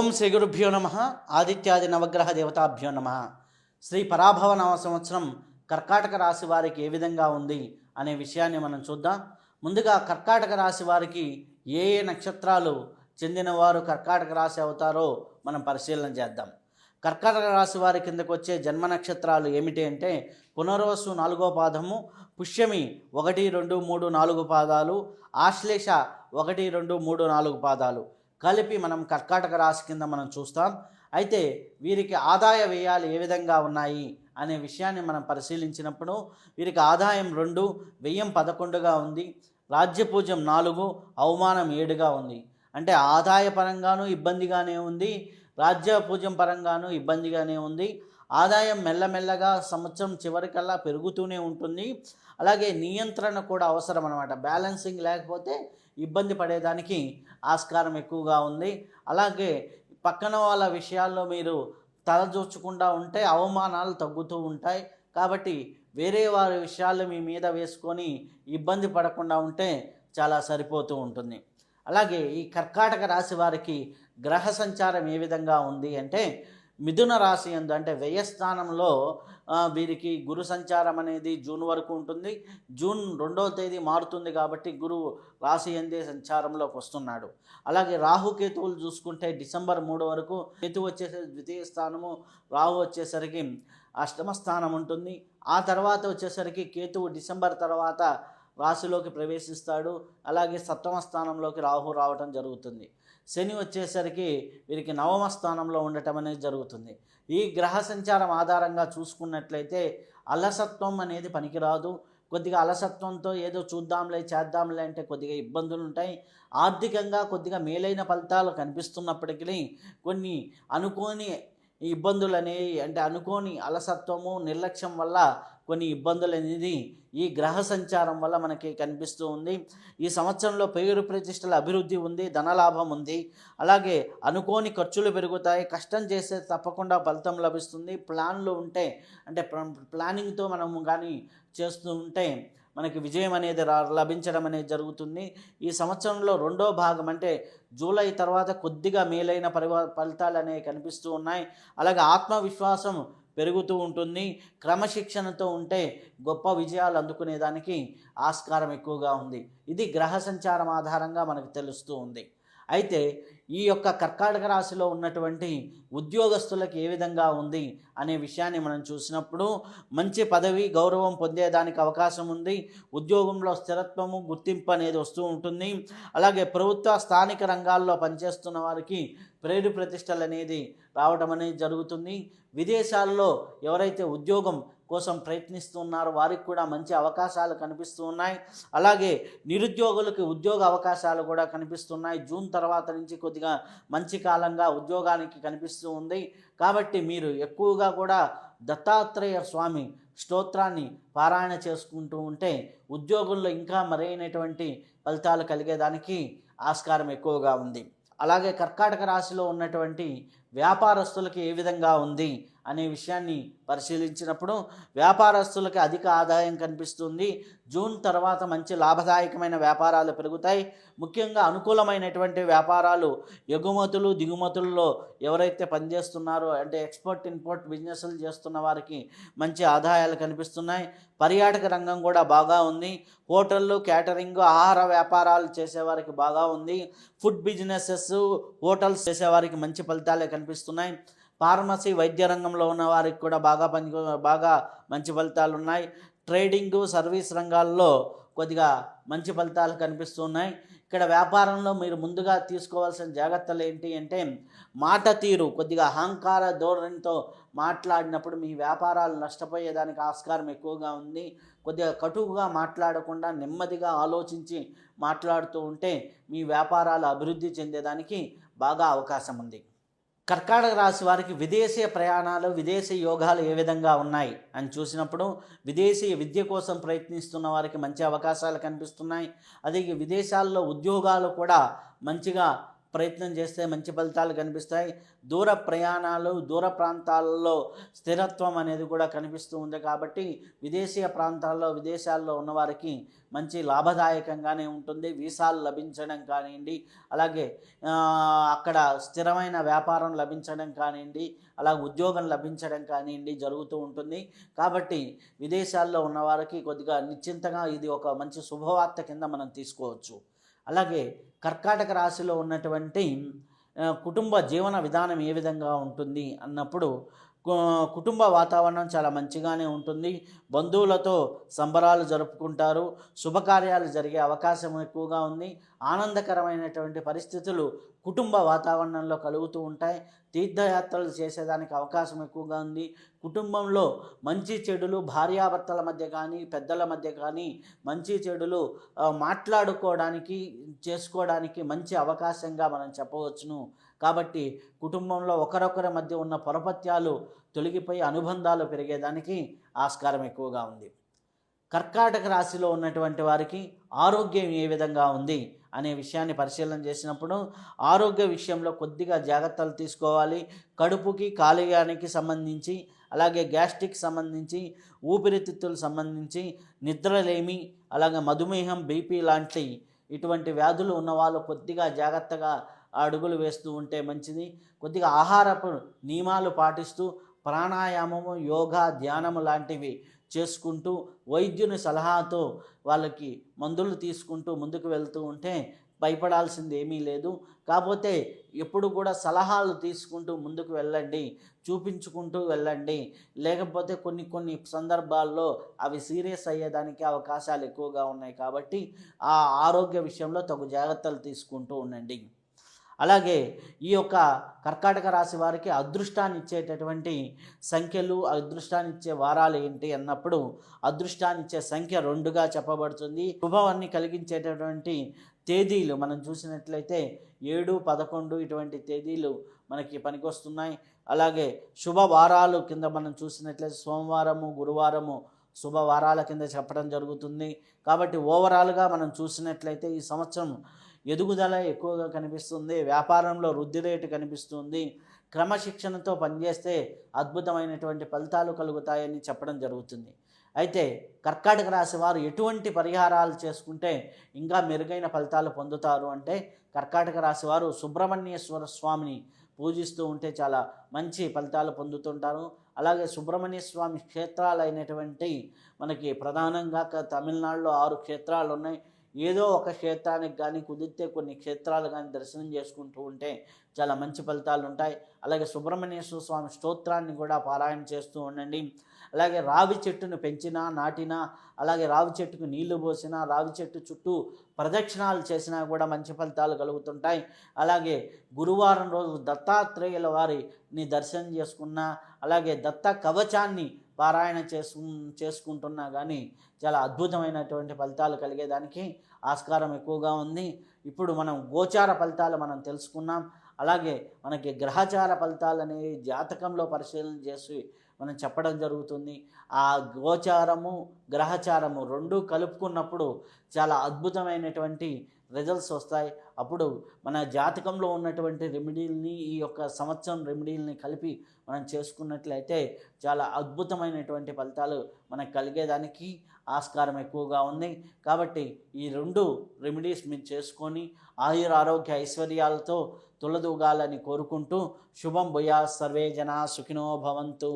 ఓం శ్రీ గురుభ్యో నమ. ఆదిత్యాది నవగ్రహ దేవతాభ్యో నమ. శ్రీ పరాభవ నవ సంవత్సరం కర్కాటక రాశి వారికి ఏ విధంగా ఉంది అనే విషయాన్ని మనం చూద్దాం. ముందుగా కర్కాటక రాశి వారికి ఏ ఏ నక్షత్రాలు చెందినవారు కర్కాటక రాశి అవుతారో మనం పరిశీలన చేద్దాం. కర్కాటక రాశి వారి కిందకు వచ్చే జన్మ నక్షత్రాలు ఏమిటి అంటే పునర్వసు 4వ పాదము, పుష్యమి 1, 2, 3, 4 పాదాలు, ఆశ్లేష 1, 2, 3, 4 పాదాలు కలిపి మనం కర్కాటక రాశి కింద మనం చూస్తాం. అయితే వీరికి ఆదాయ వ్యయాలు ఏ విధంగా ఉన్నాయి అనే విషయాన్ని మనం పరిశీలించినప్పుడు వీరికి ఆదాయం 2, వ్యయం 11గా ఉంది, రాజ్యపూజ్యం 4, అవమానం 7గా ఉంది. అంటే ఆదాయ పరంగానూ ఇబ్బందిగానే ఉంది, రాజ్యపూజ్యం పరంగానూ ఇబ్బందిగానే ఉంది. ఆదాయం మెల్లమెల్లగా సంవత్సరం చివరికల్లా పెరుగుతూనే ఉంటుంది. అలాగే నియంత్రణ కూడా అవసరం అన్నమాట. బ్యాలెన్సింగ్ లేకపోతే ఇబ్బంది పడేదానికి ఆస్కారం ఎక్కువగా ఉంది. అలాగే పక్కన వాళ్ళ విషయాల్లో మీరు తలదూర్చకుండా ఉంటే అవమానాలు తగ్గుతూ ఉంటాయి. కాబట్టి వేరే వారి విషయాలు మీ మీద వేసుకొని ఇబ్బంది పడకుండా ఉంటే చాలా సరిపోతూ ఉంటుంది. అలాగే ఈ కర్కాటక రాశి వారికి గ్రహ సంచారం ఏ విధంగా ఉంది అంటే మిథున రాశి యందు అంటే వ్యయస్థానంలో వీరికి గురు సంచారం అనేది జూన్ వరకు ఉంటుంది. జూన్ 2వ తేదీ మారుతుంది కాబట్టి గురువు రాశి యందే సంచారంలోకి వస్తున్నాడు. అలాగే రాహుకేతువులు చూసుకుంటే డిసెంబర్ 3 వరకు, కేతువు వచ్చేసరికి ద్వితీయ స్థానము, రాహు వచ్చేసరికి అష్టమ స్థానం ఉంటుంది. ఆ తర్వాత వచ్చేసరికి కేతువు డిసెంబర్ తర్వాత రాశిలోకి ప్రవేశిస్తాడు. అలాగే సప్తమ స్థానంలోకి రాహు రావటం జరుగుతుంది. శని వచ్చేసరికి వీరికి 9వ స్థానంలో ఉండటం అనేది జరుగుతుంది. ఈ గ్రహ సంచారం ఆధారంగా చూసుకున్నట్లయితే అలసత్వం అనేది పనికిరాదు. కొద్దిగా అలసత్వంతో ఏదో చూద్దాంలే చేద్దాంలే అంటే కొద్దిగా ఇబ్బందులు ఉంటాయి. ఆర్థికంగా కొద్దిగా మేలైన ఫలితాలు కనిపిస్తున్నప్పటికీ కొన్ని అనుకోని ఇబ్బందులు అనేవి అంటే అనుకోని అలసత్వము, నిర్లక్ష్యం వల్ల కొన్ని ఇబ్బందులు అనేది ఈ గ్రహ సంచారం వల్ల మనకి కనిపిస్తూ ఉంది. ఈ సంవత్సరంలో పేరు ప్రతిష్టల అభివృద్ధి ఉంది, ధనలాభం ఉంది. అలాగే అనుకోని ఖర్చులు పెరుగుతాయి. కష్టం చేస్తే తప్పకుండా ఫలితం లభిస్తుంది. ప్లాన్లు ఉంటే అంటే ప్లానింగ్తో మనము కానీ చేస్తూ ఉంటే మనకి విజయం అనేది లభించడం అనేది జరుగుతుంది. ఈ సంవత్సరంలో 2వ భాగం అంటే జూలై తర్వాత కొద్దిగా మేలైన ఫలితాలు అనేవి కనిపిస్తూ ఉన్నాయి. అలాగే ఆత్మవిశ్వాసం పెరుగుతూ ఉంటుంది. క్రమశిక్షణతో ఉంటే గొప్ప విజయాలు అందుకునేదానికి ఆస్కారం ఎక్కువగా ఉంది. ఇది గ్రహ సంచారం ఆధారంగా మనకు తెలుస్తూ ఉంది. అయితే ఈ యొక్క కర్కాటక రాశిలో ఉన్నటువంటి ఉద్యోగస్తులకు ఏ విధంగా ఉంది అనే విషయాన్ని మనం చూసినప్పుడు మంచి పదవి, గౌరవం పొందేదానికి అవకాశం ఉంది. ఉద్యోగంలో స్థిరత్వము, గుర్తింపు అనేది వస్తూ ఉంటుంది. అలాగే ప్రభుత్వ స్థానిక రంగాల్లో పనిచేస్తున్న వారికి పేరు ప్రతిష్టలు అనేది రావడం అనేది జరుగుతుంది. విదేశాల్లో ఎవరైతే ఉద్యోగం కోసం ప్రయత్నిస్తున్నారో వారికి కూడా మంచి అవకాశాలు కనిపిస్తూ ఉన్నాయి. అలాగే నిరుద్యోగులకు ఉద్యోగ అవకాశాలు కూడా కనిపిస్తున్నాయి. జూన్ తర్వాత నుంచి కొద్దిగా మంచి కాలంగా ఉద్యోగానికి కనిపిస్తూ ఉంది. కాబట్టి మీరు ఎక్కువగా కూడా దత్తాత్రేయ స్వామి స్తోత్రాన్ని పారాయణ చేసుకుంటూ ఉంటే ఉద్యోగుల్లో ఇంకా మరైనటువంటి ఫలితాలు కలిగేదానికి ఆస్కారం ఎక్కువగా ఉంది. అలాగే కర్కాటక రాశిలో ఉన్నటువంటి వ్యాపారస్తులకి ఏ విధంగా ఉంది అనే విషయాన్ని పరిశీలించినప్పుడు వ్యాపారస్తులకి అధిక ఆదాయం కనిపిస్తుంది. జూన్ తర్వాత మంచి లాభదాయకమైన వ్యాపారాలు పెరుగుతాయి. ముఖ్యంగా అనుకూలమైనటువంటి వ్యాపారాలు ఎగుమతులు, దిగుమతుల్లో ఎవరైతే పనిచేస్తున్నారో అంటే ఎక్స్పోర్ట్ ఇంపోర్ట్ బిజినెస్లు చేస్తున్న వారికి మంచి ఆదాయాలు కనిపిస్తున్నాయి. పర్యాటక రంగం కూడా బాగా ఉంది. హోటళ్ళు, క్యాటరింగ్, ఆహార వ్యాపారాలు చేసేవారికి బాగా ఉంది. ఫుడ్ బిజినెసెస్, హోటల్స్ చేసేవారికి మంచి ఫలితాలే కనిపిస్తున్నాయి. ఫార్మసీ, వైద్య రంగంలో ఉన్న వారికి కూడా బాగా మంచి ఫలితాలు ఉన్నాయి. ట్రేడింగు, సర్వీస్ రంగాల్లో కొద్దిగా మంచి ఫలితాలు కనిపిస్తున్నాయి. ఇక్కడ వ్యాపారంలో మీరు ముందుగా తీసుకోవాల్సిన జాగ్రత్తలు ఏంటి అంటే మాట తీరు, కొద్దిగా అహంకార ధోరణితో మాట్లాడినప్పుడు మీ వ్యాపారాలు నష్టపోయేదానికి ఆస్కారం ఎక్కువగా ఉంది. కొద్దిగా కటువుగా మాట్లాడకుండా నెమ్మదిగా ఆలోచించి మాట్లాడుతూ ఉంటే మీ వ్యాపారాలు అభివృద్ధి చెందేదానికి బాగా అవకాశం ఉంది. కర్కాటక రాశి వారికి విదేశీ ప్రయాణాలు, విదేశీ యోగాలు ఏ విధంగా ఉన్నాయి అని చూసినప్పుడు విదేశీ విద్య కోసం ప్రయత్నిస్తున్న వారికి మంచి అవకాశాలు కనిపిస్తున్నాయి. అదే విదేశాల్లో ఉద్యోగాలు కూడా మంచిగా ప్రయత్నం చేస్తే మంచి ఫలితాలు కనిపిస్తాయి. దూర ప్రయాణాలు, దూర ప్రాంతాల్లో స్థిరత్వం అనేది కూడా కనిపిస్తూ ఉంది కాబట్టి విదేశీయ ప్రాంతాల్లో, విదేశాల్లో ఉన్నవారికి మంచి లాభదాయకంగానే ఉంటుంది. వీసాలు లభించడం కానివ్వండి, అలాగే అక్కడ స్థిరమైన వ్యాపారం లభించడం కానివ్వండి, అలాగే ఉద్యోగం లభించడం కానివ్వండి జరుగుతూ ఉంటుంది. కాబట్టి విదేశాల్లో ఉన్నవారికి కొద్దిగా నిశ్చింతగా ఇది ఒక మంచి శుభవార్త కింద మనం తీసుకోవచ్చు. అలాగే కర్కాటక రాశిలో ఉన్నటువంటి కుటుంబ జీవన విధానం ఏ విధంగా ఉంటుంది అన్నప్పుడు కుటుంబ వాతావరణం చాలా మంచిగానే ఉంటుంది. బంధువులతో సంబరాలు జరుపుకుంటారు. శుభకార్యాలు జరిగే అవకాశం ఎక్కువగా ఉంది. ఆనందకరమైనటువంటి పరిస్థితులు కుటుంబ వాతావరణంలో కలుగుతూ ఉంటాయి. తీర్థయాత్రలు చేసేదానికి అవకాశం ఎక్కువగా ఉంది. కుటుంబంలో మంచి చెడులు భార్యాభర్తల మధ్య కానీ, పెద్దల మధ్య కానీ మంచి చెడులు మాట్లాడుకోవడానికి, చేసుకోవడానికి మంచి అవకాశంగా మనం చెప్పవచ్చును. కాబట్టి కుటుంబంలో ఒకరొకరి మధ్య ఉన్న పొరపత్యాలు తొలగిపోయి అనుబంధాలు పెరిగేదానికి ఆస్కారం ఎక్కువగా ఉంది. కర్కాటక రాశిలో ఉన్నటువంటి వారికి ఆరోగ్యం ఏ విధంగా ఉంది అనే విషయాన్ని పరిశీలన చేసినప్పుడు ఆరోగ్య విషయంలో కొద్దిగా జాగ్రత్తలు తీసుకోవాలి. కడుపుకి, కాలేయానికి సంబంధించి, అలాగే గ్యాస్ట్రిక్ సంబంధించి, ఊపిరితిత్తులకు సంబంధించి, నిద్రలేమి, అలాగే మధుమేహం, బీపీ లాంటి ఇటువంటి వ్యాధులు ఉన్నవాళ్ళు కొద్దిగా జాగ్రత్తగా అడుగులు వేస్తూ ఉంటే మంచిది. కొద్దిగా ఆహారపు నియమాలు పాటిస్తూ ప్రాణాయామము, యోగా, ధ్యానము లాంటివి చేసుకుంటూ వైద్యుని సలహాతో వాళ్ళకి మందులు తీసుకుంటూ ముందుకు వెళ్తూ ఉంటే భయపడాల్సింది ఏమీ లేదు. కాకపోతే ఎప్పుడు కూడా సలహాలు తీసుకుంటూ ముందుకు వెళ్ళండి, చూపించుకుంటూ వెళ్ళండి. లేకపోతే కొన్ని సందర్భాల్లో అవి సీరియస్ అయ్యేదానికి అవకాశాలు ఎక్కువగా ఉన్నాయి. కాబట్టి ఆ ఆరోగ్య విషయంలో తగు జాగ్రత్తలు తీసుకుంటూ ఉండండి. అలాగే ఈ యొక్క కర్కాటక రాశి వారికి అదృష్టాన్ని ఇచ్చేటటువంటి సంఖ్యలు, అదృష్టాన్ని ఇచ్చే వారాలు ఏంటి అన్నప్పుడు అదృష్టాన్ని ఇచ్చే సంఖ్య 2గా చెప్పబడుతుంది. శుభవాన్ని కలిగించేటటువంటి తేదీలు మనం చూసినట్లయితే 7, 11 ఇటువంటి తేదీలు మనకి పనికొస్తున్నాయి. అలాగే శుభవారాలు కింద మనం చూసినట్లయితే సోమవారము, గురువారము శుభవారాల కింద చెప్పడం జరుగుతుంది. కాబట్టి ఓవరాల్గా మనం చూసినట్లయితే ఈ సంవత్సరం ఎదుగుదల ఎక్కువగా కనిపిస్తుంది. వ్యాపారంలో వృద్ధి రేటు కనిపిస్తుంది. క్రమశిక్షణతో పనిచేస్తే అద్భుతమైనటువంటి ఫలితాలు కలుగుతాయని చెప్పడం జరుగుతుంది. అయితే కర్కాటక రాశి వారు ఎటువంటి పరిహారాలు చేసుకుంటే ఇంకా మెరుగైన ఫలితాలు పొందుతారు అంటే కర్కాటక రాశి వారు సుబ్రహ్మణ్యేశ్వర స్వామిని పూజిస్తూ ఉంటే చాలా మంచి ఫలితాలు పొందుతుంటారు. అలాగే సుబ్రహ్మణ్య స్వామి క్షేత్రాలు అయినటువంటి మనకి ప్రధానంగా తమిళనాడులో 6 క్షేత్రాలు ఉన్నాయి. ఏదో ఒక క్షేత్రానికి కానీ కుదిరితే కొన్ని క్షేత్రాలు కానీ దర్శనం చేసుకుంటూ ఉంటే చాలా మంచి ఫలితాలు ఉంటాయి. అలాగే సుబ్రహ్మణ్యేశ్వర స్వామి స్తోత్రాన్ని కూడా పారాయణ చేస్తూ ఉండండి. అలాగే రావి చెట్టును పెంచినా, నాటినా, అలాగే రావి చెట్టుకు నీళ్లు పోసినా, రావి చెట్టు చుట్టూ ప్రదక్షిణాలు చేసినా కూడా మంచి ఫలితాలు కలుగుతుంటాయి. అలాగే గురువారం రోజు దత్తాత్రేయుల వారిని దర్శనం చేసుకున్నా, అలాగే దత్త కవచాన్ని పారాయణ చేసుకుంటున్నా కానీ చాలా అద్భుతమైనటువంటి ఫలితాలు కలిగేదానికి ఆస్కారం ఎక్కువగా ఉంది. ఇప్పుడు మనం గోచార ఫలితాలు మనం తెలుసుకున్నాం. అలాగే మనకి గ్రహచార ఫలితాలు అనేవి జాతకంలో పరిశీలన చేసి మనం చెప్పడం జరుగుతుంది. ఆ గోచారము, గ్రహచారము 2 కలుపుకున్నప్పుడు చాలా అద్భుతమైనటువంటి రిజల్ట్స్ వస్తాయి. అప్పుడు మన జాతకంలో ఉన్నటువంటి రెమెడీల్ని, ఈ యొక్క సంవత్సరం రెమెడీల్ని కలిపి మనం చేసుకున్నట్లయితే చాలా అద్భుతమైనటువంటి ఫలితాలు మనకు కలిగేదానికి ఆస్కారం ఎక్కువగా ఉంది. కాబట్టి ఈ 2 రెమెడీస్ మీరు చేసుకొని ఆరోగ్య ఐశ్వర్యాలతో తులదూగాలని కోరుకుంటూ శుభం భూయాత్, సర్వే జనా సుఖినో భవంతు.